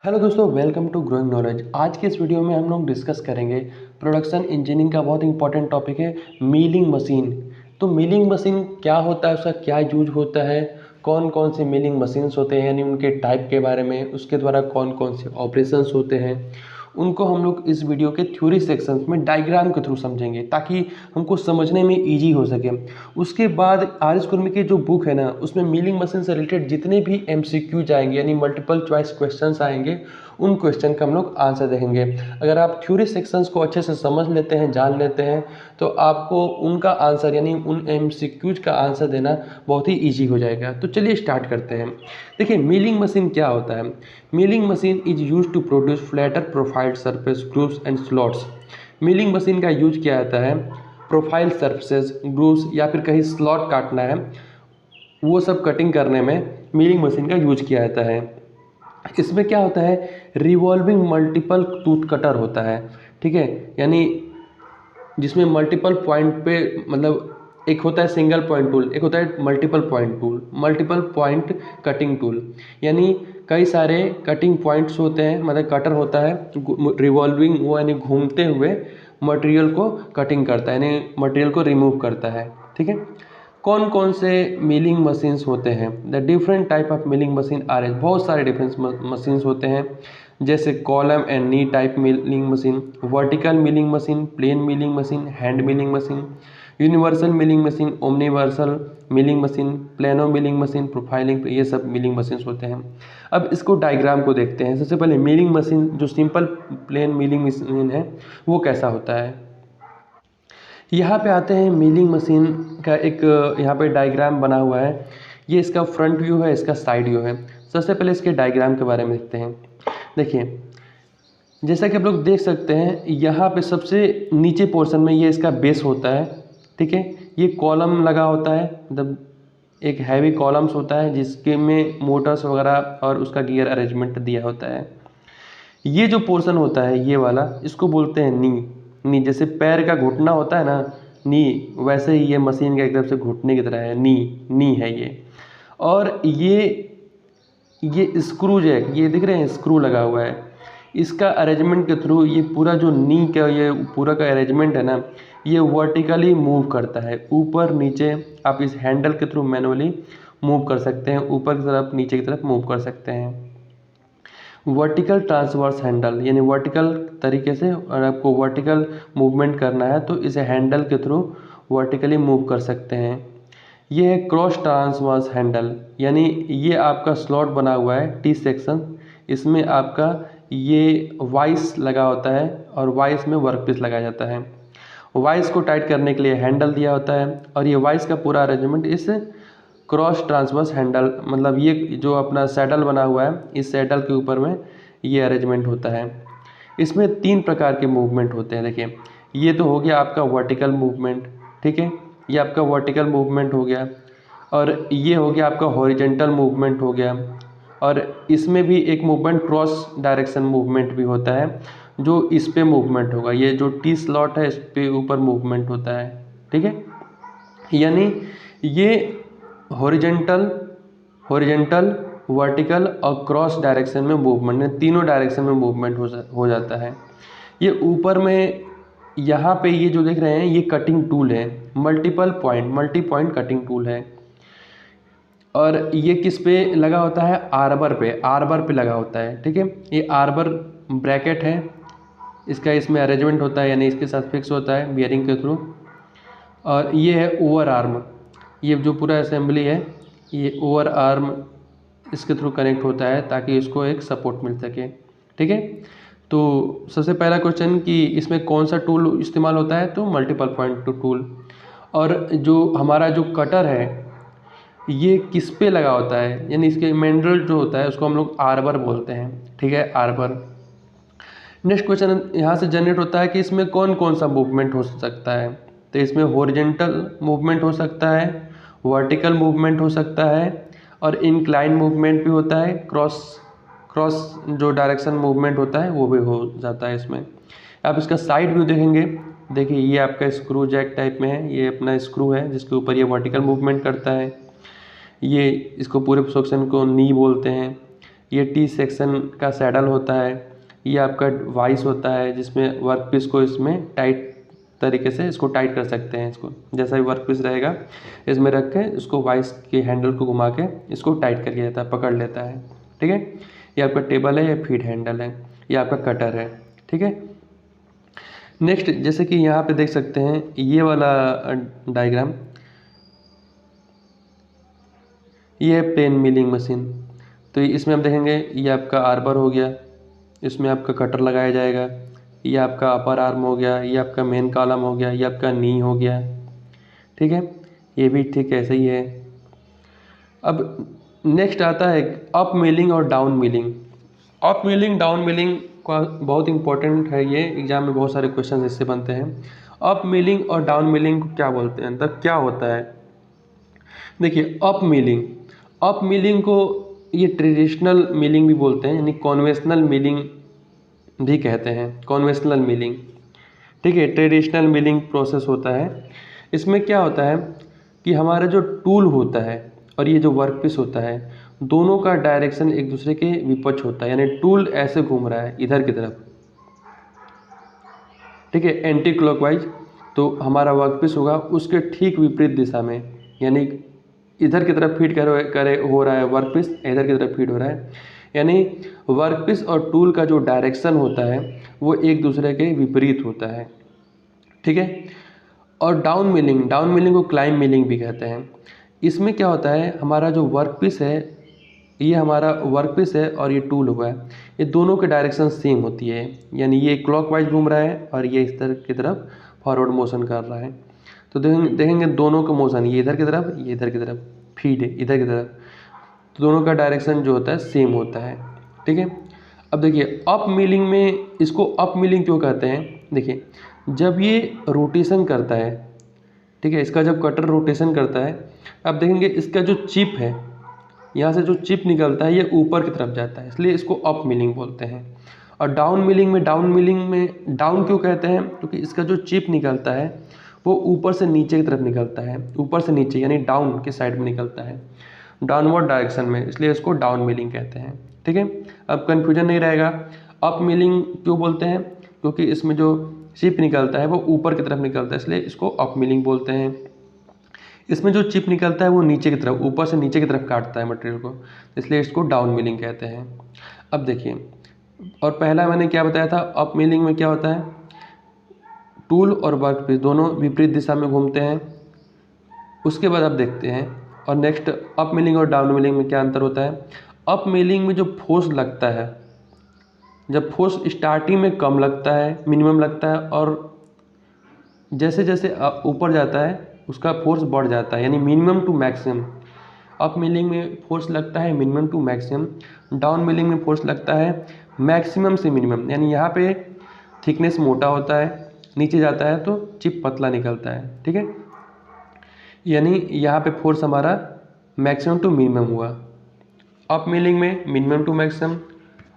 Hello दोस्तों, welcome to growing knowledge. आज के इस वीडियो में हम लोग डिस्कस करेंगे प्रोडक्शन इंजीनियरिंग का बहुत इंपॉर्टेंट टॉपिक है मिलिंग मशीन। तो मिलिंग मशीन क्या होता है, उसका क्या यूज होता है, कौन कौन से मिलिंग मशीन्स होते हैं, यानी उनके टाइप के बारे में, उसके द्वारा कौन कौन से ऑपरेशंस होते हैं, उनको हम लोग इस वीडियो के थ्योरी सेक्शंस में डायग्राम के थ्रू समझेंगे ताकि हमको समझने में ईजी हो सके। उसके बाद आर एस कुर्मी की जो बुक है ना, उसमें मिलिंग मशीन से रिलेटेड जितने भी MCQs आएंगे यानी मल्टीपल चॉइस क्वेश्चंस आएंगे, उन क्वेश्चन का हम लोग आंसर देखेंगे। अगर आप थ्योरी सेक्शंस को अच्छे से समझ लेते हैं, जान लेते हैं, तो आपको उनका आंसर यानी उन MCQs का आंसर देना बहुत ही ईजी हो जाएगा। तो चलिए स्टार्ट करते हैं। देखिए, मिलिंग मशीन क्या होता है। Milling machine is use to produce flatter profiled surface grooves and slots. Milling machine का यूज किया जाता है प्रोफाइल सरफेसेस, ग्रूव्स या फिर कहीं स्लॉट काटना है, वो सब कटिंग करने में मिलिंग मशीन का यूज किया जाता है। इसमें क्या होता है, रिवॉल्विंग मल्टीपल टूथ कटर होता है, ठीक है, यानी जिसमें मल्टीपल पॉइंट पे, मतलब एक होता है सिंगल पॉइंट टूल, एक होता है multiple point tool, multiple point cutting tool, यानी कई सारे कटिंग पॉइंट्स होते हैं, मतलब कटर होता है रिवॉल्विंग, वो यानी घूमते हुए मटेरियल को कटिंग करता है, यानी मटेरियल को रिमूव करता है, ठीक है। कौन कौन से मिलिंग मशीन्स होते हैं, the different type of milling machine are, बहुत सारे डिफरेंट मशीन्स होते हैं, जैसे column and knee type milling machine, vertical milling machine, plane milling machine, hand milling machine, universal milling machine, omniversal milling machine, plano milling machine, profiling, ये सब milling machines होते हैं। अब इसको डायग्राम को देखते हैं। सबसे पहले मिलिंग मशीन, जो सिंपल प्लेन मिलिंग मशीन है, वो कैसा होता है। यहाँ पे आते हैं, मिलिंग मशीन का एक यहाँ पे डायग्राम बना हुआ है। ये इसका फ्रंट व्यू है, इसका साइड व्यू है। सबसे पहले इसके डायग्राम के बारे में देखते हैं। देखिए, जैसा कि आप लोग देख सकते हैं, यहाँ पे सबसे नीचे पोर्शन में ये इसका बेस होता है, ठीक है। ये कॉलम लगा होता है, मतलब एक हैवी कॉलम्स होता है जिसके में मोटर्स वगैरह और उसका गियर अरेंजमेंट दिया होता है। ये जो पोर्शन होता है ये वाला, इसको बोलते हैं नी। नी जैसे पैर का घुटना होता है ना, नी, वैसे ही ये मशीन का एक तरफ से घुटने की तरह है, नी, नी है ये। और ये स्क्रू जो है, ये दिख रहे हैं, स्क्रू लगा हुआ है। इसका अरेंजमेंट के थ्रू ये पूरा जो नी का ये पूरा का अरेंजमेंट है ना, ये वर्टिकली मूव करता है, ऊपर नीचे। आप इस हैंडल के थ्रू मैनुअली मूव कर सकते हैं, ऊपर की तरफ नीचे की तरफ मूव कर सकते हैं। वर्टिकल ट्रांसवर्स हैंडल, यानी वर्टिकल तरीके से, और आपको वर्टिकल मूवमेंट करना है तो इसे हैंडल के थ्रू वर्टिकली मूव कर सकते हैं। ये है क्रॉस ट्रांसवर्स हैंडल, यानी ये आपका स्लॉट बना हुआ है टी सेक्शन, इसमें आपका ये वाइस लगा होता है और वाइस में वर्कपीस लगाया जाता है। वाइस को टाइट करने के लिए हैंडल दिया होता है, और ये वाइस का पूरा अरेंजमेंट इस क्रॉस ट्रांसवर्स हैंडल, मतलब ये जो अपना सैडल बना हुआ है, इस सैडल के ऊपर में ये अरेंजमेंट होता है। इसमें 3 प्रकार के मूवमेंट होते हैं। देखिए, ये तो हो गया आपका वर्टिकल मूवमेंट, ठीक है, ये आपका वर्टिकल मूवमेंट हो गया, और ये हो गया आपका हॉरिजेंटल मूवमेंट हो गया। और इसमें भी एक मूवमेंट क्रॉस डायरेक्शन मूवमेंट भी होता है, जो इस पे मूवमेंट होगा, ये जो टी स्लॉट है इस पे ऊपर मूवमेंट होता है, ठीक है। यानी ये हॉरिजेंटल हॉरिजेंटल वर्टिकल और क्रॉस डायरेक्शन में मूवमेंट, तीनों डायरेक्शन में मूवमेंट हो जाता है। ये ऊपर में यहाँ पे ये जो देख रहे हैं, ये कटिंग टूल है, मल्टी पॉइंट कटिंग टूल है। और ये किस पे लगा होता है, आर्बर पे लगा होता है, ठीक है। ये आर्बर ब्रैकेट है, इसका इसमें अरेंजमेंट होता है, यानी इसके साथ फिक्स होता है बियरिंग के थ्रू। और ये है ओवर आर्म, ये जो पूरा असेंबली है, ये ओवर आर्म इसके थ्रू कनेक्ट होता है ताकि इसको एक सपोर्ट मिल सके, ठीक है। तो सबसे पहला क्वेश्चन कि इसमें कौन सा टूल इस्तेमाल होता है, तो मल्टीपल पॉइंट टूल। और जो हमारा जो कटर है, ये किस पे लगा होता है, यानी इसके मैंडल जो होता है उसको हम लोग आर्बर बोलते हैं, ठीक है, आर्बर। नेक्स्ट क्वेश्चन यहाँ से जनरेट होता है कि इसमें कौन कौन सा मूवमेंट हो सकता है। तो इसमें हॉरिजेंटल मूवमेंट हो सकता है, वर्टिकल मूवमेंट हो सकता है, और इंक्लाइन मूवमेंट भी होता है, क्रॉस क्रॉस जो डायरेक्शन मूवमेंट होता है वो भी हो जाता है इसमें। आप इसका साइड व्यू देखेंगे, देखिए ये आपका स्क्रू जैक टाइप में है, ये अपना स्क्रू है जिसके ऊपर ये वर्टिकल मूवमेंट करता है। ये इसको पूरे सेक्शन को नी बोलते हैं। ये टी सेक्शन का सैडल होता है, ये आपका वाइस होता है जिसमें वर्क पीस को इसमें टाइट तरीके से इसको टाइट कर सकते हैं। इसको जैसा भी वर्क पीस रहेगा इसमें रख के इसको वाइस के हैंडल को घुमा के इसको टाइट कर लिया जाता है, पकड़ लेता है। ठीक है, ये आपका टेबल है, ये फीड हैंडल है, ये आपका कटर है। ठीक है, नेक्स्ट जैसे कि यहाँ पे देख सकते हैं ये वाला डायग्राम, ये है प्लेन मिलिंग मशीन। तो इसमें हम देखेंगे ये आपका आर्बर हो गया, इसमें आपका कटर लगाया जाएगा, ये आपका अपर आर्म हो गया, ये आपका मेन कॉलम हो गया, ये आपका नी हो गया। ठीक है, ये भी ठीक ऐसे ही है। अब नेक्स्ट आता है अप मिलिंग और down milling. Up milling down milling का बहुत इंपॉर्टेंट है, ये एग्जाम में बहुत सारे क्वेश्चन इससे बनते हैं। अप मिलिंग और डाउन मिलिंग को क्या बोलते हैं, तब क्या होता है? देखिए अप मिलिंग को ये ट्रेडिशनल मिलिंग भी बोलते हैं, यानी कॉन्वेंशनल मिलिंग भी कहते हैं, कॉन्वेंशनल मिलिंग। ठीक है, ट्रेडिशनल मिलिंग प्रोसेस होता है। इसमें क्या होता है कि हमारा जो टूल होता है और ये जो वर्कपीस होता है दोनों का डायरेक्शन एक दूसरे के विपक्ष होता है, यानी टूल ऐसे घूम रहा है इधर की तरफ। ठीक है, एंटी क्लॉकवाइज, तो हमारा वर्कपीस होगा उसके ठीक विपरीत दिशा में, यानी इधर की तरफ फीड करे हो रहा है वर्कपीस, इधर की तरफ फीड हो रहा है, यानी वर्कपीस और टूल का जो डायरेक्शन होता है वो एक दूसरे के विपरीत होता है। ठीक है, और डाउन मिलिंग को क्लाइंब मिलिंग भी कहते हैं। इसमें क्या होता है, हमारा जो वर्कपीस है, ये हमारा वर्कपीस है और ये टूल हुआ है, ये दोनों की डायरेक्शन सेम होती है, यानी ये क्लॉकवाइज घूम रहा है और ये इस तरह की तरफ फॉरवर्ड मोशन कर रहा है। तो देखेंगे दोनों का मोशन, ये इधर की तरफ, ये इधर की तरफ, फीड है इधर की तरफ, तो दोनों का डायरेक्शन जो होता है सेम होता है। ठीक है, अब देखिए अप मिलिंग में, इसको अप मिलिंग क्यों कहते हैं? देखिए जब ये रोटेशन करता है, ठीक है, इसका जब कटर रोटेशन करता है, अब देखेंगे इसका जो चिप है, यहाँ से जो चिप निकलता है ये ऊपर की तरफ जाता है, इसलिए इसको अप मिलिंग बोलते हैं। और डाउन मिलिंग में डाउन क्यों कहते हैं? क्योंकि इसका जो चिप निकलता है वो ऊपर से नीचे की तरफ निकलता है, ऊपर से नीचे यानी डाउन की साइड में निकलता है, डाउनवर्ड डायरेक्शन में, इसलिए इसको डाउन मिलिंग कहते हैं। ठीक है, अब कन्फ्यूजन नहीं रहेगा। अप मिलिंग क्यों बोलते हैं? क्योंकि इसमें जो चिप निकलता है वो ऊपर की तरफ निकलता है, इसलिए इसको अप मिलिंग बोलते हैं। इसमें जो चिप निकलता है वो नीचे की तरफ, ऊपर से नीचे की तरफ काटता है मटेरियल को, इसलिए इसको डाउन मिलिंग कहते हैं। अब देखिए, और पहला मैंने क्या बताया था, अप मिलिंग में क्या होता है, टूल और वर्कपीस दोनों विपरीत दिशा में घूमते हैं। उसके बाद अब देखते हैं, और नेक्स्ट अप मिलिंग और डाउन मिलिंग में क्या अंतर होता है। अप मिलिंग में जो फोर्स लगता है, जब फोर्स स्टार्टिंग में कम लगता है, मिनिमम लगता है, और जैसे जैसे ऊपर जाता है उसका फोर्स बढ़ जाता है, यानी minimum to maximum. Up milling में फोर्स लगता है minimum to maximum, down milling में फोर्स लगता है मैक्सिमम से मिनिमम, यानी यहाँ पे थिकनेस मोटा होता है, नीचे जाता है तो चिप पतला निकलता है। ठीक है, यानी यहाँ पे फोर्स हमारा मैक्सिमम टू मिनिमम हुआ। अप मिलिंग में मिनिमम टू मैक्सिमम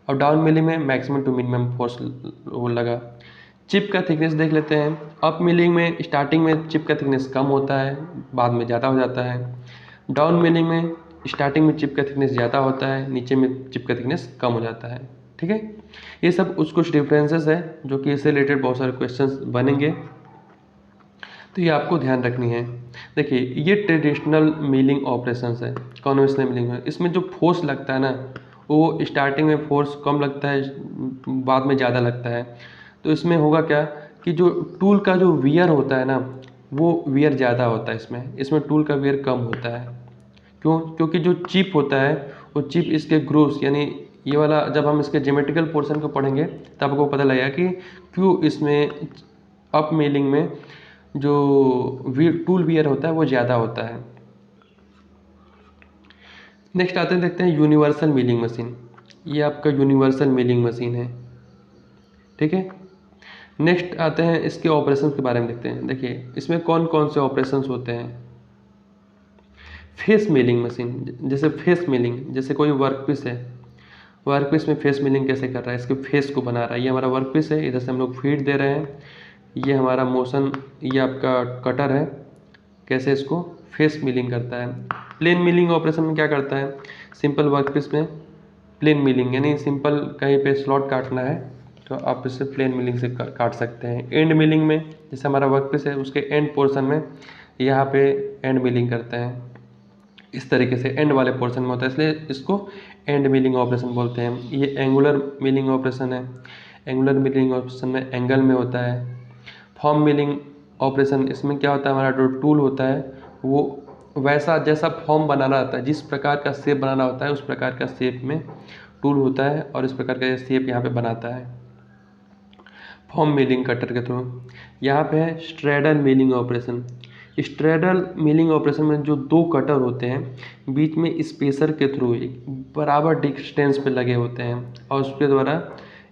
और डाउन मिलिंग में मैक्सिमम टू मिनिमम फोर्स वो लगा। चिप का थिकनेस देख लेते हैं। अप मिलिंग में स्टार्टिंग में चिप का थिकनेस कम होता है, बाद में ज़्यादा हो जाता है। डाउन मिलिंग में स्टार्टिंग में चिप का थिकनेस ज़्यादा होता है, नीचे में चिप का थिकनेस कम हो जाता है। ठीक है, ये सब कुछ डिफरेंसेस है जो कि इससे रिलेटेड बहुत सारे क्वेश्चंस बनेंगे, तो ये आपको ध्यान रखनी है। देखिए ये ट्रेडिशनल मिलिंग ऑपरेशंस है, कन्वेंशनल मिलिंग है। इसमें जो फोर्स लगता है ना, वो स्टार्टिंग में फोर्स कम लगता है, बाद में ज़्यादा लगता है। तो इसमें होगा क्या कि जो टूल का जो वियर होता है ना, वो वियर ज़्यादा होता है, इसमें टूल का वियर कम होता है। क्यों? क्योंकि जो चिप होता है वो चिप इसके ग्रूव्स, यानी ये वाला जब हम इसके ज्योमेट्रिकल पोर्शन को पढ़ेंगे तब आपको पता लगेगा कि क्यों इसमें अप मिलिंग में जो टूल वियर होता है वो ज़्यादा होता है। नेक्स्ट आते हैं, देखते हैं यूनिवर्सल मिलिंग मशीन। ये आपका यूनिवर्सल मिलिंग मशीन है। ठीक है, नेक्स्ट आते हैं इसके ऑपरेशन के बारे में देखते हैं। देखिए इसमें कौन कौन से ऑपरेशंस होते हैं। फेस मिलिंग मशीन, जैसे फेस मिलिंग, जैसे कोई वर्कपीस है, वर्कपीस में फेस मिलिंग कैसे कर रहा है, इसके फेस को बना रहा है। ये हमारा वर्कपीस है, इधर से हम लोग फीड दे रहे हैं, ये हमारा मोशन, ये आपका कटर है, कैसे इसको फेस मिलिंग करता है। प्लेन मिलिंग ऑपरेशन में क्या करता है, सिंपल वर्कपीस में प्लेन मिलिंग, यानी सिंपल कहीं पे स्लॉट काटना है तो आप इसे प्लेन मिलिंग से काट सकते हैं। एंड मिलिंग में जैसे हमारा वर्कपीस है उसके एंड पोर्शन में यहाँ पे एंड मिलिंग करते हैं, इस तरीके से एंड वाले पोर्शन में होता है, इसलिए इसको एंड मिलिंग ऑपरेशन बोलते हैं। ये एंगुलर मिलिंग ऑपरेशन है। एंगुलर मिलिंग ऑपरेशन में एंगल में होता है। फॉर्म मिलिंग ऑपरेशन, इसमें क्या होता है, हमारा जो टूल होता है वो वैसा जैसा फॉर्म बनाना होता है, जिस प्रकार का शेप बनाना होता है उस प्रकार का शेप में टूल होता है और इस प्रकार का शेप यहाँ पे बनाता है फॉर्म मिलिंग कटर के थ्रू। यहाँ पे है straddle milling operation. Straddle milling operation में जो दो कटर होते हैं बीच में स्पेसर के थ्रू एक बराबर डिस्टेंस पे लगे होते हैं और उसके द्वारा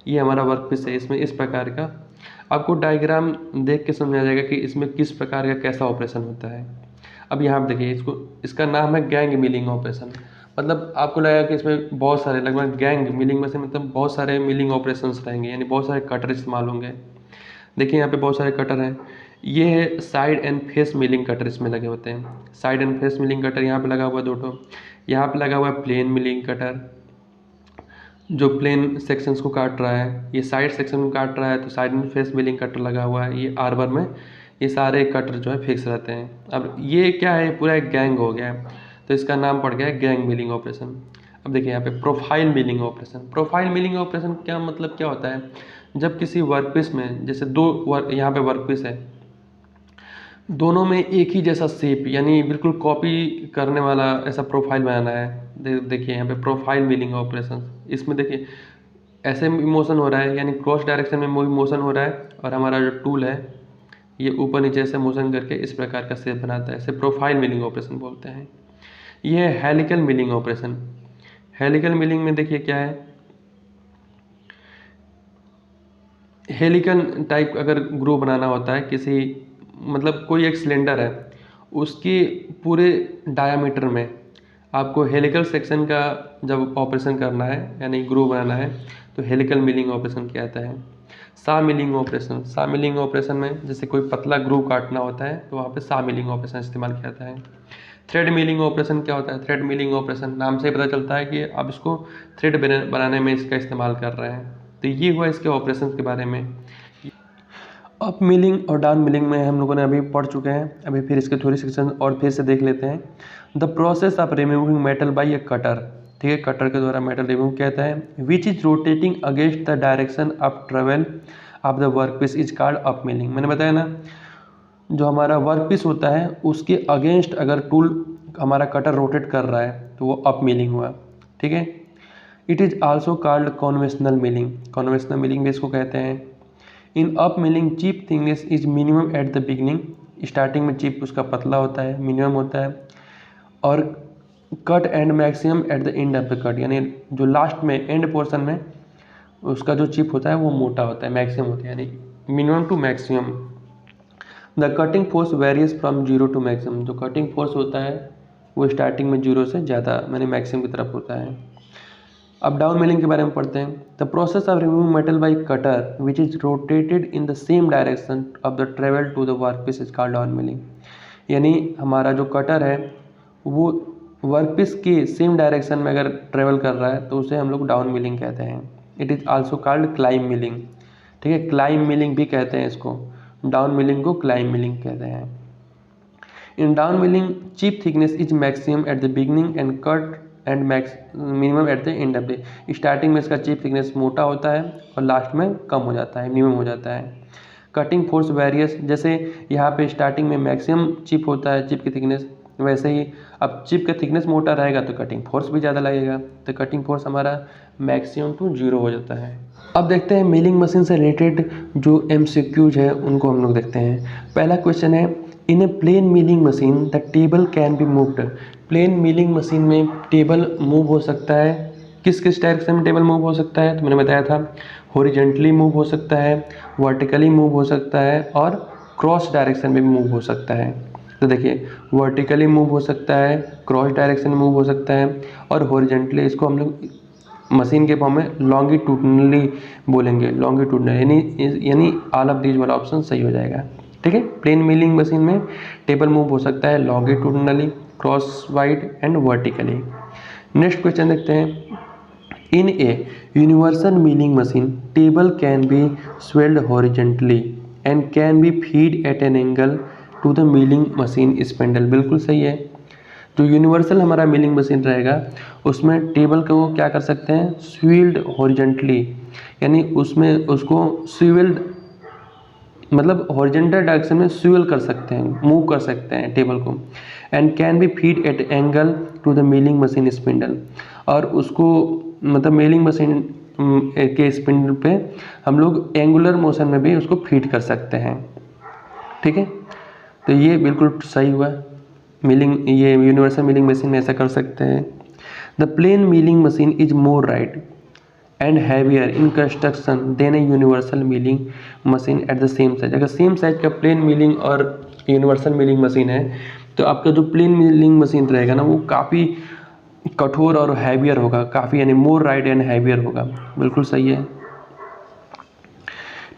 ये हमारा वर्कपीस है, इसमें इस प्रकार का आपको डायग्राम देख के समझा जाएगा कि इसमें किस प्रकार का कैसा ऑपरेशन होता है। अब यहाँ पे देखिए, इसका नाम है गैंग मिलिंग ऑपरेशन। मतलब आपको लगेगा कि इसमें बहुत सारे, लगभग गैंग मिलिंग में से मतलब बहुत सारे मिलिंग ऑपरेशंस रहेंगे, यानी बहुत सारे कटर इस्तेमाल होंगे। देखिए यहाँ पे बहुत सारे कटर हैं। ये है side and face milling cutter, इसमें लगे होते हैं। Side and face milling cutter यहाँ पे लगा हुआ है दो ठो। यहाँ पे लगा हुआ है प्लेन मिलिंग कटर जो प्लेन सेक्शंस को काट रहा है। ये साइड सेक्शन को काट रहा है तो side and face milling cutter लगा हुआ है। ये आर्बर में ये सारे कटर जो है फिक्स रहते हैं। अब ये क्या है, पूरा एक गैंग हो गया है तो इसका नाम पड़ गया है गैंग मिलिंग ऑपरेशन। अब देखिए यहाँ पे profile milling operation. Profile milling operation क्या मतलब क्या होता है, जब किसी वर्कपीस में जैसे यहाँ पे वर्कपीस है, दोनों में एक ही जैसा शेप यानी बिल्कुल कॉपी करने वाला ऐसा प्रोफाइल बनाना है। देखिए यहाँ पे प्रोफाइल मिलिंग ऑपरेशन, इसमें देखिए ऐसे मोशन हो रहा है यानी क्रॉस डायरेक्शन में मोशन हो रहा है और हमारा जो टूल है ये ऊपर नीचे से मोशन करके इस प्रकार का शेप बनाता है। इसे प्रोफाइल मिलिंग ऑपरेशन बोलते हैं। ये है helical milling operation. Helical milling में देखिए क्या है, हेलिकल टाइप अगर ग्रू बनाना होता है किसी, मतलब कोई एक सिलेंडर है उसके पूरे डायामीटर में आपको हेलिकल सेक्शन का जब ऑपरेशन करना है यानी ग्रू बनाना है तो हेलिकल मिलिंग ऑपरेशन किया जाता है। सा मिलिंग ऑपरेशन, सा मिलिंग ऑपरेशन में जैसे कोई पतला ग्रू काटना होता है तो वहाँ पे सा मिलिंग ऑपरेशन इस्तेमाल किया जाता है। थ्रेड मिलिंग ऑपरेशन क्या होता है, थ्रेड मिलिंग ऑपरेशन नाम से ही पता चलता है कि आप इसको थ्रेड बनाने में इसका इस्तेमाल कर रहे हैं। तो ये हुआ इसके ऑपरेशन के बारे में। अप मिलिंग और डाउन मिलिंग में हम लोगों ने अभी पढ़ चुके हैं, अभी फिर इसके थोड़ी सेक्शन और फिर से देख लेते हैं। The process of removing metal by a cutter, ठीक है, कटर के द्वारा मेटल रिमूव कहता है। Which is rotating against the direction of travel of the work piece is called up milling. मैंने बताया ना, जो हमारा वर्क पीस होता है उसके अगेंस्ट अगर टूल हमारा कटर रोटेट कर रहा है तो वो अप मिलिंग हुआ, ठीक है। It is also called conventional milling, conventional milling भी इसको कहते हैं। In up milling chip thickness is minimum at the beginning, starting में चिप उसका पतला होता है, मिनिमम होता है, और cut and maximum at the end of the cut, यानी जो लास्ट में एंड पोर्शन में उसका जो चिप होता है वो मोटा होता है, मैक्सिमम होता है, यानी minimum to maximum. The cutting force varies from zero to maximum, जो कटिंग फोर्स होता है वो स्टार्टिंग में जीरो से ज़्यादा यानी मैक्सिमम की तरफ होता है। अब डाउन मिलिंग के बारे में पढ़ते हैं। The process of removing metal by cutter which is rotated in the same direction of the travel to the work piece is called down milling. यानी हमारा जो कटर है वो वर्क पीस के सेम डायरेक्शन में अगर ट्रेवल कर रहा है तो उसे हम लोग डाउन मिलिंग कहते हैं। It is also called climb milling, ठीक है, क्लाइंब मिलिंग भी कहते हैं इसको, डाउन मिलिंग को क्लाइंब मिलिंग कहते हैं। In down milling chip thickness is maximum at the beginning and cut and minimum at the end of the, starting में इसका चिप थिकनेस मोटा होता है और लास्ट में कम हो जाता है, मिनिमम हो जाता है। कटिंग फोर्स वेरियस, जैसे यहाँ पे स्टार्टिंग में मैक्सिमम चिप होता है चिप की थिकनेस, वैसे ही अब चिप का थिकनेस मोटा रहेगा तो कटिंग फोर्स भी ज़्यादा लगेगा, तो कटिंग फोर्स हमारा मैक्सिमम टू जीरो हो जाता है। अब देखते हैं मिलिंग मशीन से रिलेटेड जो MCQs है उनको हम लोग देखते हैं। पहला क्वेश्चन है, in a plane milling machine the table can be moved. Plane milling machine में टेबल मूव हो सकता है, किस किस डायरेक्शन में टेबल मूव हो सकता है, तो मैंने बताया था हॉरिजॉन्टली मूव हो सकता है, वर्टिकली मूव हो सकता है और क्रॉस डायरेक्शन में भी मूव हो सकता है। तो देखिए वर्टिकली मूव हो सकता है, क्रॉस डायरेक्शन में मूव हो सकता है और हॉरिजॉन्टली, इसको हम लोग मशीन के फॉर्म में लॉन्गिट्यूडनली बोलेंगे, लॉन्गिट्यूडनल, यानी ऑल ऑफ दीज वाला ऑप्शन सही हो जाएगा, ठीक है। प्लेन मिलिंग मशीन में टेबल मूव हो सकता है longitudinally, cross wide and vertically. Next question देखते हैं, In a universal milling machine, table can be swelled horizontally and can be feed at an angle to the milling machine spindle। बिल्कुल सही है। जो universal हमारा मिलिंग मशीन रहेगा उसमें table को क्या कर सकते हैं, स्वील्ड हॉरिजेंटली, यानी उसमें उसको स्वील्ड मतलब हॉरिजेंटल डायरेक्शन में स्विvel कर सकते हैं, मूव कर सकते हैं टेबल को। And can be feed at angle to the milling machine spindle, और उसको मतलब मिलिंग मशीन के स्पिंडल पे हम लोग एंगुलर मोशन में भी उसको फीड कर सकते हैं। ठीक है, तो ये बिल्कुल सही हुआ। मिलिंग, ये यूनिवर्सल मिलिंग मशीन में ऐसा कर सकते हैं। The plane milling machine is more right and heavier in construction than a universal milling machine at the same size. अगर सेम साइज का प्लेन मिलिंग और यूनिवर्सल मिलिंग मशीन है तो आपका जो प्लेन मिलिंग मशीन रहेगा ना वो काफ़ी कठोर और हैवियर होगा, काफ़ी यानी मोर राइट एंड हैवियर होगा। बिल्कुल सही है।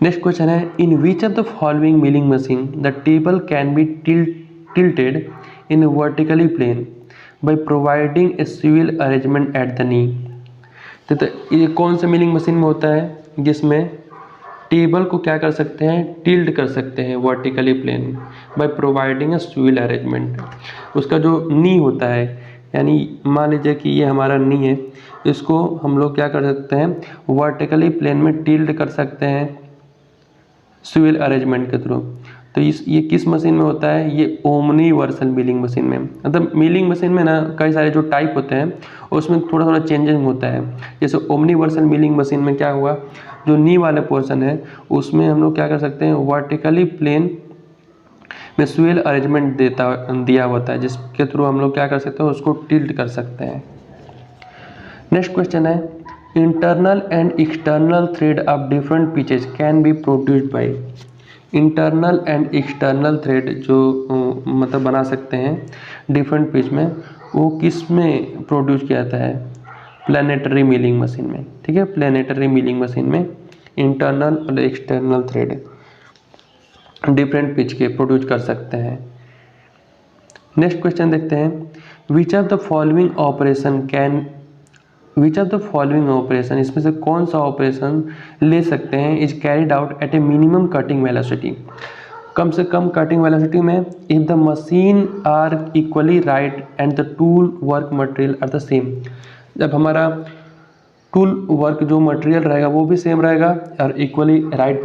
नेक्स्ट क्वेश्चन है, in which of the following milling machine the table can be tilted in a vertically plane by providing a swivel arrangement at the knee। तो ये कौन से मिलिंग मशीन में होता है जिसमें टेबल को क्या कर सकते हैं, टिल्ट कर सकते हैं vertically plane by providing a swivel arrangement. उसका जो नी होता है, यानी मान लीजिए कि ये हमारा नी है, इसको हम लोग क्या कर सकते हैं, वर्टिकली प्लेन में टिल्ट कर सकते हैं स्विvel अरेंजमेंट के थ्रू। तो ये किस मशीन में होता है, ये ओमनीवर्सल मिलिंग मशीन में। मतलब मिलिंग मशीन में ना कई सारे जो टाइप होते हैं उसमें थोड़ा थोड़ा चेंजिंग होता है। जैसे ओमनीवर्सल मिलिंग मशीन में क्या हुआ, जो नी वाले पोर्शन है उसमें हम लोग क्या कर सकते हैं, वर्टिकली प्लेन में स्विvel अरेंजमेंट दिया होता है, जिसके थ्रू हम लोग क्या कर सकते हैं, उसको टिल्ट कर सकते हैं। नेक्स्ट क्वेश्चन है, internal and external thread of different pitches can be produced by. Internal and external thread जो मतलब बना सकते हैं डिफरेंट पिच में, वो किस में प्रोड्यूस किया जाता है, प्लानिटरी मिलिंग मशीन में। ठीक है, प्लानिटरी मिलिंग मशीन में इंटरनल और एक्सटर्नल थ्रेड डिफरेंट पिच के प्रोड्यूस कर सकते हैं। नेक्स्ट क्वेश्चन देखते हैं, which of the following operation can, which of the following operation, इसमें से कौन सा ऑपरेशन ले सकते हैं, is carried out at a minimum cutting velocity. कम से कम कटिंग वेलोसिटी में, if the machine are equally rigid and the tool work material are the same. जब हमारा टूल वर्क जो मटेरियल रहेगा वो भी सेम रहेगा और इक्वली राइट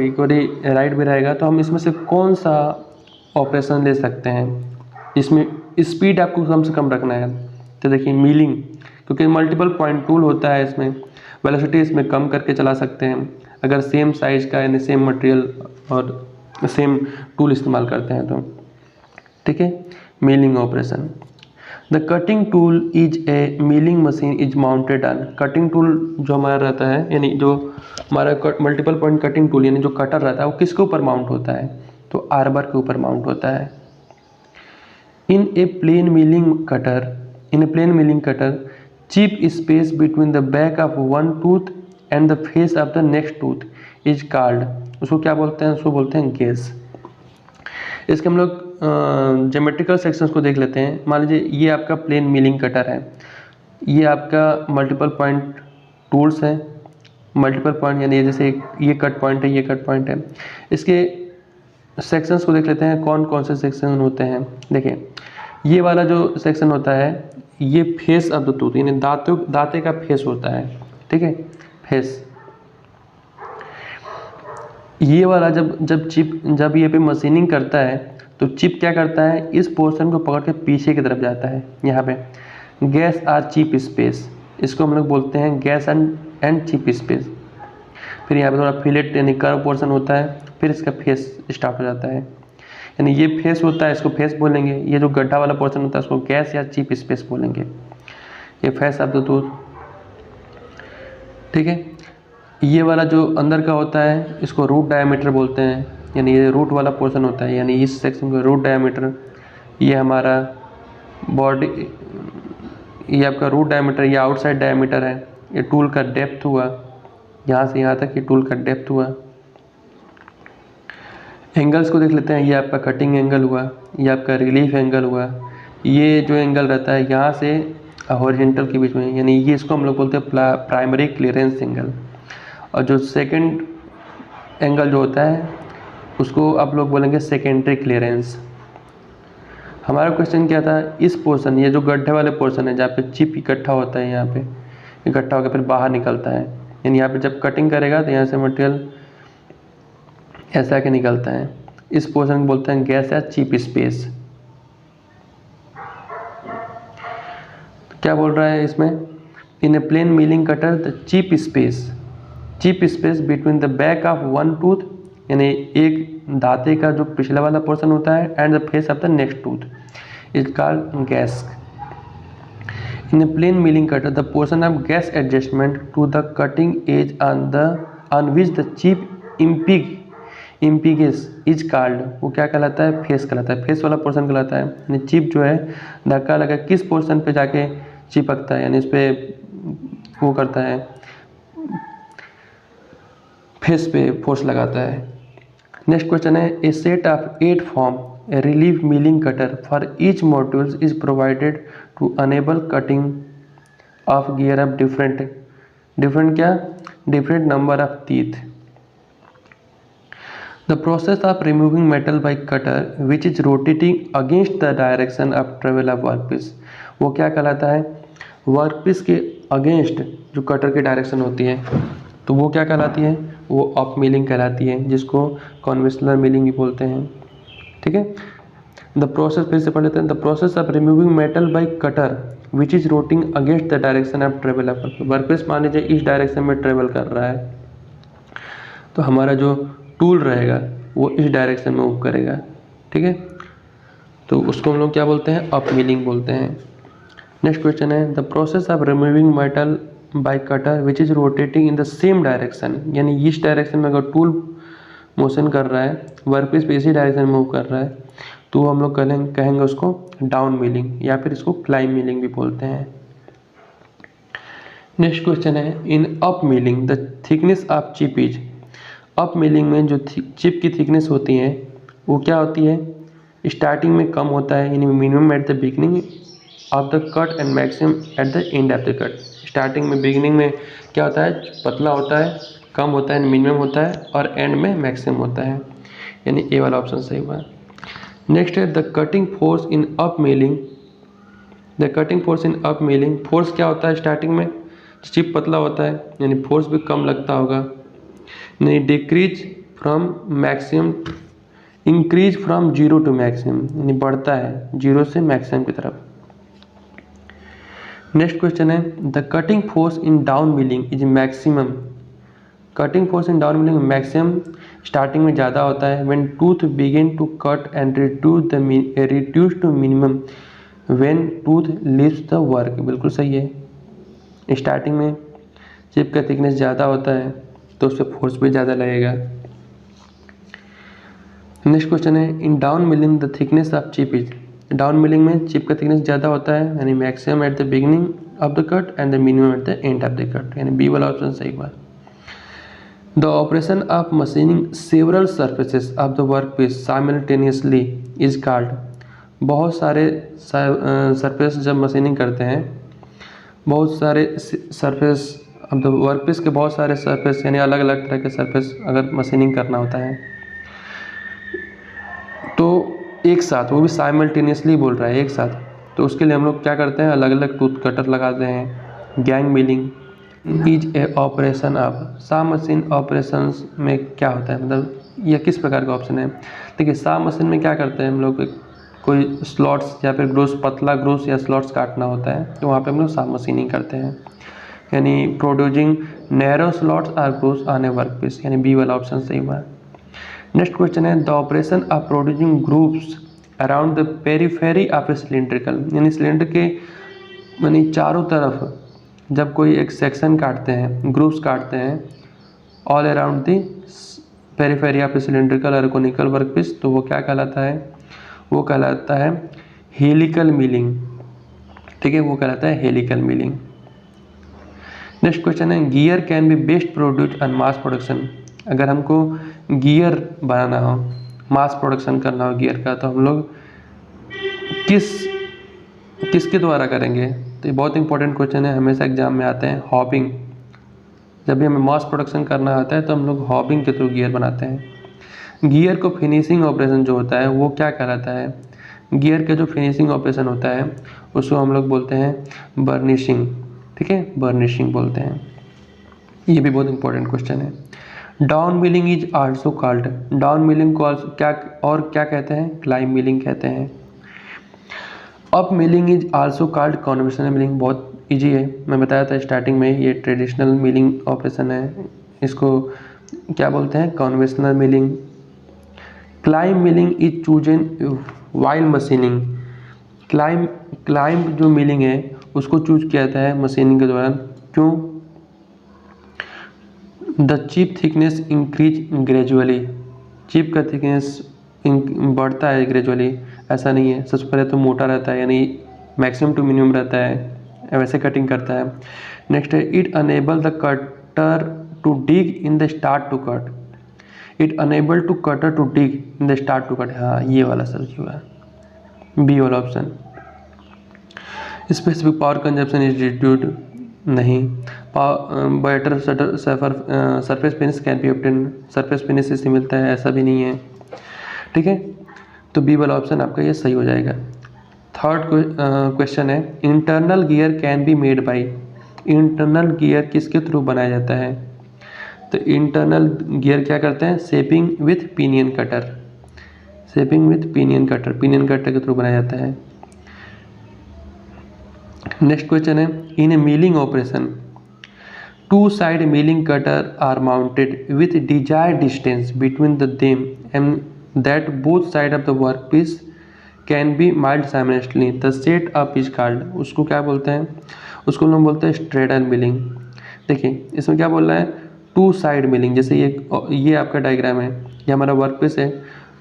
भी रहेगा, तो हम इसमें से कौन सा ऑपरेशन ले सकते हैं इसमें स्पीड आपको कम से कम रखना है। तो देखिए मिलिंग, क्योंकि मल्टीपल पॉइंट टूल होता है इसमें, वेलोसिटी इसमें कम करके चला सकते हैं अगर सेम साइज का यानी सेम मटेरियल और सेम टूल इस्तेमाल करते हैं तो। ठीक है, milling operation. The cutting tool is a milling machine is mounted on. Cutting tool जो हमारा रहता है, यानी जो हमारा मल्टीपल पॉइंट कटिंग टूल यानी जो कटर रहता है वो किसके ऊपर माउंट होता है, तो आर्बर के ऊपर माउंट होता है। In a plane milling cutter chip space between the back of one tooth and the face of the next tooth is called, उसको क्या बोलते हैं, उसको बोलते हैं गेज। इसके हम लोग ज्योमेट्रिकल सेक्शंस को देख लेते हैं। मान लीजिए ये आपका प्लेन मिलिंग कटर है, ये आपका मल्टीपल पॉइंट टूल्स है, मल्टीपल पॉइंट यानी जैसे ये कट पॉइंट है, ये कट पॉइंट है। इसके सेक्शंस को देख लेते हैं कौन कौन से सेक्शन होते हैं। देखिए ये वाला जो सेक्शन होता है ये फेस ऑफ द टूथ, यानी दांते का फेस होता है। ठीक है, फेस। ये वाला जब ये पे मशीनिंग करता है तो चिप क्या करता है, इस पोर्शन को पकड़ के पीछे की तरफ जाता है। यहाँ पे गैस आर चिप स्पेस, इसको हम लोग बोलते हैं गैस एंड चिप स्पेस। फिर यहाँ पे थोड़ा फिलेट यानी कर्व पोर्शन होता है, फिर इसका फेस स्टार्ट हो जाता है। यानी ये फेस होता है, इसको फेस बोलेंगे। ये जो गड्ढा वाला पोर्शन होता है उसको गैस या चिप स्पेस बोलेंगे। ये फेस ऑफ द टूथ। ठीक है, ये वाला जो अंदर का होता है इसको रूट डायमीटर बोलते हैं, यानी ये रूट वाला पोर्शन होता है, यानी इस सेक्शन को रूट डायमीटर। ये हमारा बॉडी, ये आपका रूट डायमीटर, ये आउटसाइड डायमीटर है। ये टूल का डेप्थ हुआ, यहाँ से यहाँ तक ये टूल का डेप्थ हुआ। एंगल्स को देख लेते हैं, ये आपका कटिंग एंगल हुआ, ये आपका रिलीफ एंगल हुआ। ये जो एंगल रहता है यहाँ से हॉरिजेंटल के बीच में, यानी ये इसको हम लोग बोलते हैं प्राइमरी क्लियरेंस एंगल। और जो सेकंड एंगल जो होता है उसको आप लोग बोलेंगे सेकेंडरी क्लियरेंस। हमारा क्वेश्चन क्या था, इस पोर्शन, ये जो गड्ढे वाले पोर्शन है जहाँ पे चिप इकट्ठा होता है, यहाँ पे इकट्ठा होकर फिर बाहर निकलता है, यानी यहाँ पे जब कटिंग करेगा तो यहाँ से मटेरियल ऐसा के निकलता है, इस पोर्शन को बोलते हैं गैस या चिप स्पेस। तो क्या बोल रहा है इसमें, in a plane milling cutter the chip space between the back of one tooth, यानी एक दांते का जो पिछला वाला पोर्शन होता है, and the face of the next tooth is called gash. In a plane milling cutter the portion of gash adjustment to the cutting edge on which the chip impinges is called, वो क्या कहलाता है, face कहलाता है, face वाला portion कहलाता है। यानी चिप जो है धक्का लगा किस पोर्शन पे जाके चिपकता है, यानी इस पर वो करता है, फेस पे फोर्स लगाता है। नेक्स्ट क्वेश्चन है, a set of 8 form a relief milling cutter for each modules is provided to enable cutting of gear of different number of teeth. The process of removing metal by cutter which is rotating against the direction of travel of workpiece, वो क्या कहलाता है, workpiece के against जो cutter की direction होती है तो वो क्या कहलाती है, वो अप मिलिंग कहलाती है, जिसको कन्वेंशनल मिलिंग भी बोलते हैं। ठीक है, द प्रोसेस फिर से पढ़ लेते हैं, the process of removing metal by cutter which is rotating against the direction of travel of workpiece. मान लीजिए इस डायरेक्शन में ट्रेवल कर रहा है तो हमारा जो टूल रहेगा वो इस डायरेक्शन में मूव करेगा। ठीक है, तो उसको हम लोग क्या बोलते हैं, अप मिलिंग बोलते हैं। नेक्स्ट क्वेश्चन है, the process of removing metal by cutter which is rotating in the same direction, यानी इस डायरेक्शन में अगर टूल मोशन कर रहा है, वर्कपीस पे इसी डायरेक्शन में मूव कर रहा है, तो हम लोग कहेंगे उसको डाउन मिलिंग, या फिर इसको क्लाइंब मिलिंग भी बोलते हैं। नेक्स्ट क्वेश्चन है, in up milling the thickness of chip is, up milling में जो चिप की थिकनेस होती है वो क्या होती है, स्टार्टिंग में कम होता है, यानी minimum at the beginning of the cut and maximum at the end of the cut. Starting में बिगनिंग में क्या होता है, पतला होता है, कम होता है, मिनिमम होता है, और एंड में मैक्सिमम होता है, यानी ए वाला ऑप्शन सही हुआ। नेक्स्ट है, the cutting force in up milling, the cutting force in up milling, force क्या होता है, स्टार्टिंग में चिप पतला होता है यानी फोर्स भी कम लगता होगा, नहीं decrease from maximum, increase from zero to maximum, यानी बढ़ता है जीरो से मैक्सिमम की तरफ। नेक्स्ट क्वेश्चन है, the cutting force in down milling is maximum, cutting force in down milling maximum starting में ज़्यादा होता है, when tooth begin to cut and reduce to minimum when tooth leaves the work, बिल्कुल सही है। Starting में chip का thickness ज़्यादा होता है तो उस पर फोर्स भी ज़्यादा लगेगा। नेक्स्ट क्वेश्चन है, in down milling the thickness of chip is, down milling में चिप का थिकनेस ज़्यादा होता है, यानी maximum at the beginning of the cut and the minimum at the end of the cut, यानी बी वाला option सही हुआ। The operation of machining several surfaces of the work piece simultaneously is called, बहुत सारे surface जब machining करते हैं, बहुत सारे सरफेस अब द वर्कपीस के बहुत सारे सरफेस, यानी अलग अलग तरह के सरफेस अगर मशीनिंग करना होता है तो एक साथ, वो भी साइमल्टेनियसली बोल रहा है एक साथ, तो उसके लिए हम लोग क्या करते हैं, अलग अलग टूथ कटर लगाते हैं। Gang milling is a operation of, सा मशीन ऑपरेशंस में क्या होता है, मतलब यह किस प्रकार का ऑप्शन है। देखिए सा मशीन में क्या करते हैं हम लोग, कोई स्लॉट्स या फिर ग्रूस, पतला ग्रूस या स्लॉट्स काटना होता है तो वहाँ पे हम लोग सा मशीनिंग करते हैं, यानी producing narrow slots or grooves on a work piece, यानी बी वाला ऑप्शन सही हुआ। नेक्स्ट क्वेश्चन है, the operation of producing grooves around the periphery of a cylindrical, यानी सिलेंडर के यानी चारों तरफ जब कोई एक सेक्शन काटते हैं, ग्रूव्स काटते हैं all around the periphery of a cylindrical और कोनिकल वर्क पीस, तो वो क्या कहलाता है, वो कहलाता है हेलिकल मिलिंग। ठीक है, वो कहलाता है हेलिकल मिलिंग। नेक्स्ट क्वेश्चन है, gear can B best produce on mass production, अगर हमको गियर बनाना हो, मास प्रोडक्शन करना हो गियर का, तो हम लोग किसके द्वारा करेंगे, तो ये बहुत इंपॉर्टेंट क्वेश्चन है, हमेशा एग्जाम में आते हैं। हॉबिंग, जब भी हमें मास प्रोडक्शन करना होता है तो हम लोग हॉबिंग के थ्रू गियर बनाते हैं। गियर को फिनिशिंग ऑपरेशन जो होता है वो क्या कहलाता है? गियर का जो फिनिशिंग ऑपरेशन होता है उसको हम लोग बोलते हैं बर्निशिंग। ठीक है, बर्निशिंग बोलते हैं। ये भी बहुत इंपॉर्टेंट क्वेश्चन है। Down milling is also called, down milling को क्या कहते हैं? क्लाइंब मिलिंग कहते हैं। Up milling is also called conventional milling, बहुत इजी है, मैं बताया था स्टार्टिंग में, ये ट्रेडिशनल मिलिंग ऑपरेशन है, इसको क्या बोलते हैं? Conventional milling. Climb milling is chosen while machining, climb जो मिलिंग है उसको चूज किया जाता है मशीनिंग के दौरान, क्यों? The chip thickness increase gradually, chip का थिकनेस बढ़ता है ग्रेजुअली, ऐसा नहीं है सबसे पहले तो मोटा रहता है, यानी मैक्सिमम टू मिनिमम रहता है, वैसे कटिंग करता है। नेक्स्ट है it enable the cutter to dig in the start to cut, it enable to cutter to dig in the start to cut, हाँ ये वाला सर हुआ बी वाला option. Specific power consumption institute नहीं, better surface finish can be obtain, surface finish से मिलता है ऐसा भी नहीं है। ठीक है, तो बी वाला ऑप्शन आपका ये सही हो जाएगा। थर्ड क्वेश्चन है internal gear can be made by, internal gear किसके थ्रू बनाया जाता है? तो इंटरनल गियर क्या करते हैं? Shaping with pinion cutter, shaping with pinion cutter, pinion cutter के थ्रू बनाया जाता है। नेक्स्ट क्वेश्चन है in a milling operation two side milling cutter are mounted with desired distance between the them and that both side of the work piece can B mild simultaneously, the set up is called, उसको क्या बोलते हैं? उसको हम बोलते हैं straddle milling. देखिए इसमें क्या बोल रहा है? टू साइड मिलिंग, जैसे ये आपका डायग्राम है, ये हमारा वर्क पीस है,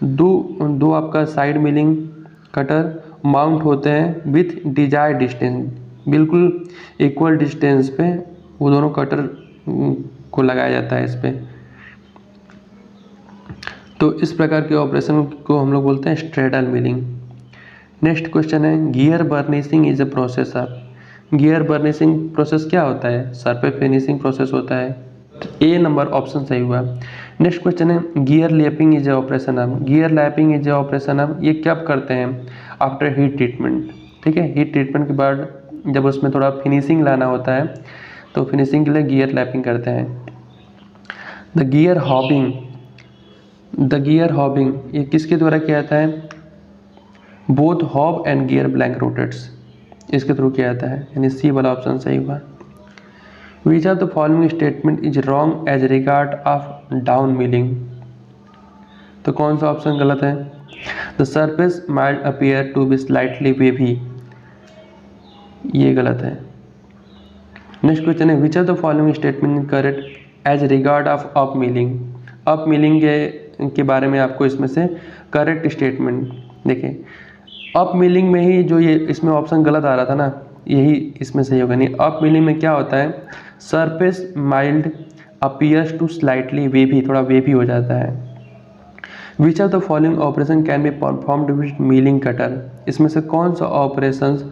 दो आपका साइड मिलिंग कटर माउंट होते हैं विथ डिजायर्ड डिस्टेंस, बिल्कुल इक्वल डिस्टेंस पे वो दोनों कटर को लगाया जाता है इस पर। तो इस प्रकार के ऑपरेशन को हम लोग बोलते हैं स्ट्रेडल मिलिंग। नेक्स्ट क्वेश्चन है gear burnishing is a process of, gear burnishing process क्या होता है? सरफेस फिनिशिंग प्रोसेस होता है, ए नंबर ऑप्शन सही हुआ। नेक्स्ट क्वेश्चन है gear lapping is a operation of, gear lapping is a operation of, ये कब करते हैं? After heat treatment. ठीक है, हीट ट्रीटमेंट के बाद जब उसमें थोड़ा फिनिशिंग लाना होता है तो फिनिशिंग के लिए गियर लैपिंग करते हैं। The gear hobbing, the gear hobbing ये किसके द्वारा किया जाता है? Both hob and gear blank rotates, इसके थ्रू किया जाता है, यानी सी वाला ऑप्शन सही हुआ। Which of the following statement is wrong as regard of down milling, तो कौन सा ऑप्शन गलत है? The surface might appear to be slightly wavy, ये गलत है। नेक्स्ट क्वेश्चन है which of the following statement correct as regard of up milling, up milling के बारे में आपको इसमें से करेक्ट स्टेटमेंट देखिए, अप मिलिंग में ही जो ये इसमें ऑप्शन गलत आ रहा था ना, यही इसमें सही होगा। नहीं, अप मिलिंग में क्या होता है? Surface might appears to slightly wavy, थोड़ा वेवी हो जाता है। Which of the following operation can be performed with milling cutter, इसमें से कौन सा ऑपरेशंस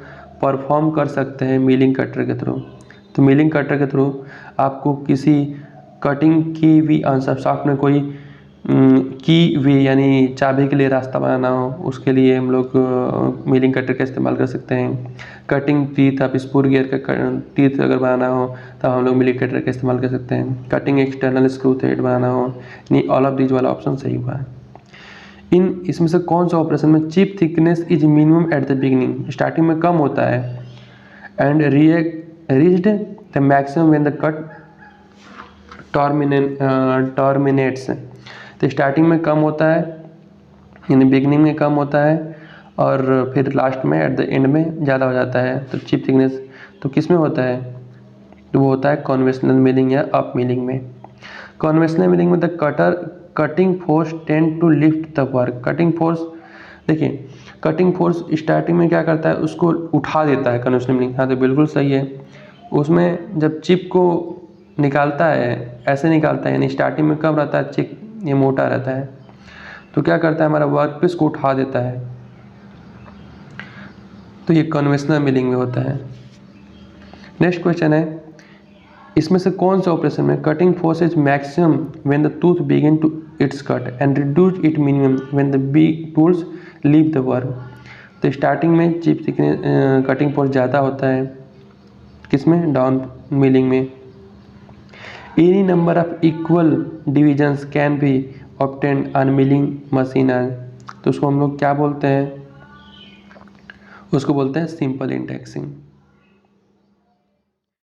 परफॉर्म कर सकते हैं मिलिंग कटर के थ्रू? तो मिलिंग कटर के थ्रू आपको किसी कटिंग की हुई आंसर शाफ्ट में कोई की वे यानी चाबी के लिए रास्ता बनाना हो, उसके लिए हम लोग मिलिंग कटर का इस्तेमाल कर सकते हैं। कटिंग टीथ, आप स्पूर गियर का टीथ अगर बनाना हो तो हम लोग मिलिंग कटर का इस्तेमाल कर सकते हैं। कटिंग एक्सटर्नल स्क्रू थ्रेड बनाना हो, नहीं ऑल ऑफ दीज वाला ऑप्शन सही हुआ है। इसमें से कौन सा ऑपरेशन में chip thickness is minimum at the beginning, starting में कम होता है, and reached the maximum when the cut terminates, तो स्टार्टिंग में कम होता है यानी बिगनिंग में कम होता है और फिर लास्ट में एट द एंड में ज़्यादा हो जाता है। तो चिप थिकनेस तो किस में होता है? तो वो होता है कन्वेंशनल मिलिंग या अप मिलिंग में। कन्वेंशनल मिलिंग में the cutting force tend to lift the work, cutting force देखिए, कटिंग फोर्स स्टार्टिंग में क्या करता है? उसको उठा देता है कन्वेंशनल मिलिंग, हाँ तो बिल्कुल सही है। उसमें जब चिप को निकालता है ऐसे निकालता है, यानी स्टार्टिंग में कम रहता है चिप, ये मोटा रहता है, तो क्या करता है? हमारा वर्क पीस को उठा देता है, तो ये कन्वेंशनल मिलिंग में होता है। नेक्स्ट क्वेश्चन है, इसमें से कौन से ऑपरेशन में cutting force is maximum when the tooth begin to its cut and reduce it minimum when the B tools leave the work. तो स्टार्टिंग में चिप कटिंग फोर्स ज़्यादा होता है किसमें, डाउन मिलिंग में। Any number of equal divisions can be obtained on milling machine. तो उसको हम लोग क्या बोलते हैं, उसको बोलते हैं सिंपल इंडेक्सिंग।